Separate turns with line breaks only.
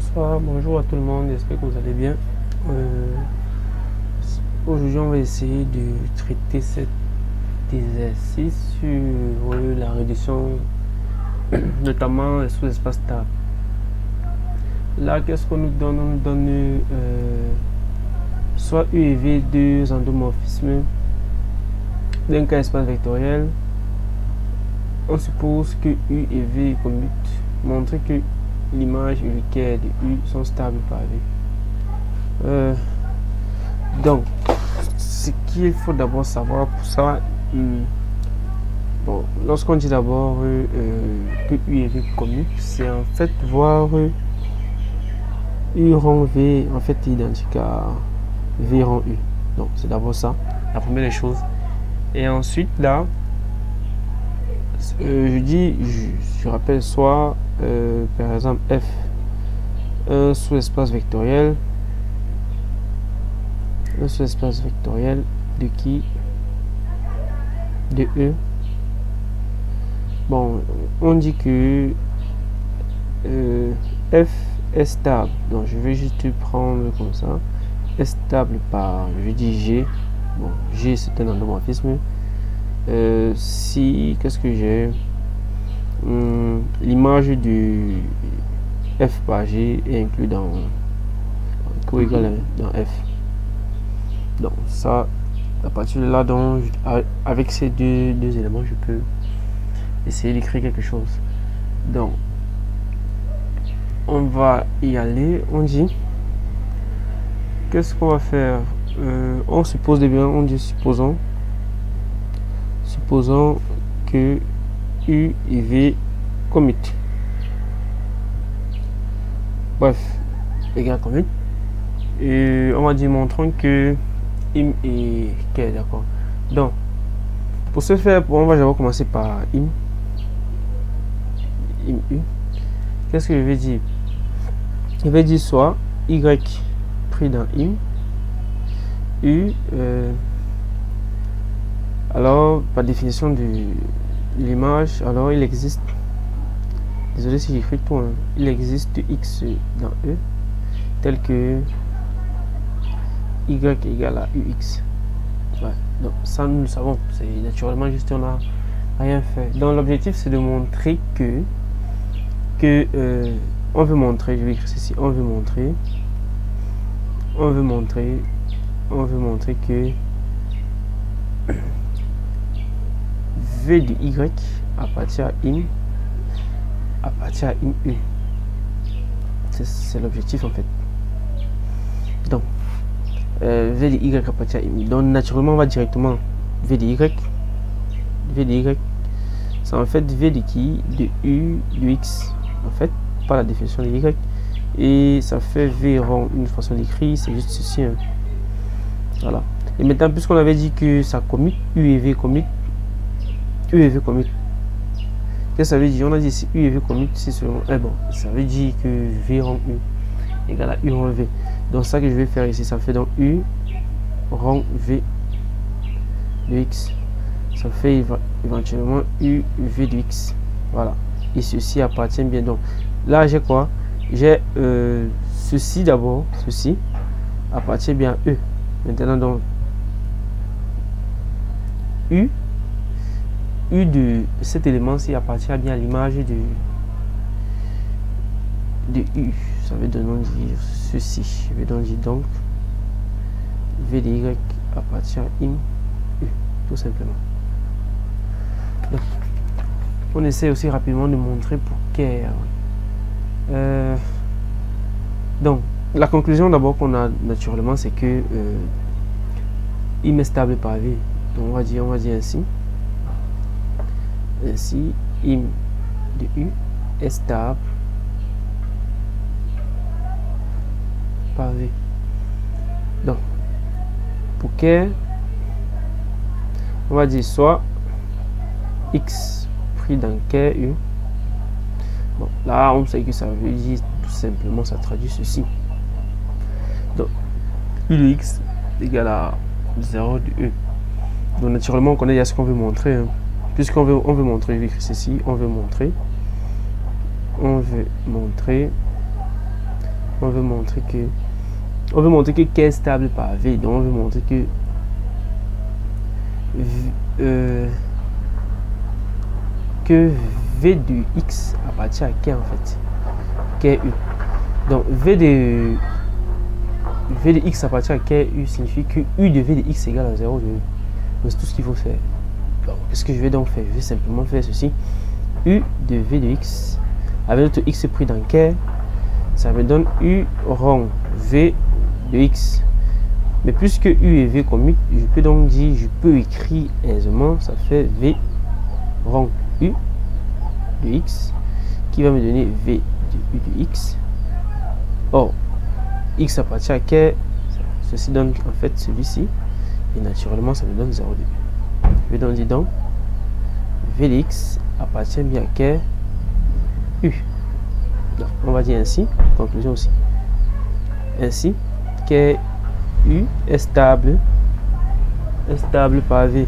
Bonsoir, bonjour à tout le monde, j'espère que vous allez bien. Aujourd'hui, on va essayer de traiter cet exercice sur la réduction, notamment sous espace stable. Là, qu'est-ce qu'on nous donne? On nous donne soit U et V, deux endomorphismes d'un cas espace vectoriel. On suppose que U et V commutent, montrer que l'image et le quai de U sont stables par V. Donc, ce qu'il faut d'abord savoir pour ça, bon, lorsqu'on dit d'abord que U et V commutent, c'est en fait voir U rond V en fait identique à V rond U. Donc, c'est d'abord ça, la première des choses. Et ensuite, là, je rappelle soit par exemple F un sous-espace vectoriel, de qui? De E. Bon, on dit que F est stable, donc je vais juste prendre comme ça, est stable par, je dis G. Bon, G c'est un endomorphisme. Si, qu'est-ce que j'ai? L'image du F par G est inclus dans coégal dans F. Donc ça, à partir de là, donc, avec ces deux éléments, je peux essayer d'écrire quelque chose. Donc, on va y aller. On dit, qu'est-ce qu'on va faire? On suppose bien, on dit supposons que U et V commit. Bref, égal commit. Et on va dire montrons que im et k, d'accord. Donc, pour ce faire, on va d'abord commencer par im U. Qu'est-ce que je vais dire? Je vais dire soit y pris dans im U. Alors, par définition de l'image, alors il existe, désolé si j'écris tout, hein, il existe x dans E tel que y égale à ux. Ouais, donc ça nous le savons, c'est naturellement juste, on n'a rien fait. Donc l'objectif c'est de montrer que on veut montrer, je vais écrire ceci, on veut montrer que V de Y appartient à im U. C'est l'objectif en fait. Donc V de Y appartient à im U. Donc naturellement on va directement V de Y. C'est en fait V de qui? De U de X en fait, par la définition de Y. Et ça fait V rond une façon d'écrire, c'est juste ceci, hein. Voilà. Et maintenant, puisqu'on avait dit que ça commute, U et V commute. Qu'est-ce que ça veut dire? On a dit si U et V commute, c'est seulement bon, ça veut dire que V rond U égale à U rond V. Donc ça que je vais faire ici, ça fait donc U rond V de X. Ça fait éventuellement U V de X. Voilà. Et ceci appartient bien. Donc là j'ai quoi? J'ai ceci d'abord. Ceci appartient bien à E. Maintenant donc U de cet élément-ci appartient bien à l'image de U. Ça veut donc dire ceci. Je vais donc dire donc V de Y appartient à im U, tout simplement. Donc, on essaie aussi rapidement de montrer pour K. Donc, la conclusion d'abord qu'on a naturellement, c'est que im est stable par V. Donc on va dire ainsi im de U est stable par V. Donc pour K, on va dire soit X pris dans K U. Bon, là on sait que ça veut dire tout simplement, ça traduit ceci. Donc U de X égale à 0 de E. Donc naturellement on connaît déjà ce qu'on veut montrer, hein. Puisqu'on veut montrer, je vais écrire ceci, on veut montrer on veut montrer que K est stable par V. Donc on veut montrer que V de X appartient à K en fait. K est U. Donc V de X appartient à K U signifie que U de V de X égale à 0 de U. C'est tout ce qu'il faut faire. Qu'est-ce que je vais donc faire? Je vais simplement faire ceci. U de V de X avec notre X pris dans K, ça me donne U rond V de X. Mais puisque U et V commute, je peux donc dire, je peux écrire aisément, ça fait V rond U de X qui va me donner V de U de X. Or, X appartient à K, ceci donne en fait celui-ci, et naturellement ça me donne 0 de U. Je vais donc dire donc V de X appartient bien à K U. Donc, on va dire ainsi, conclusion aussi. Ainsi, K U est stable par V.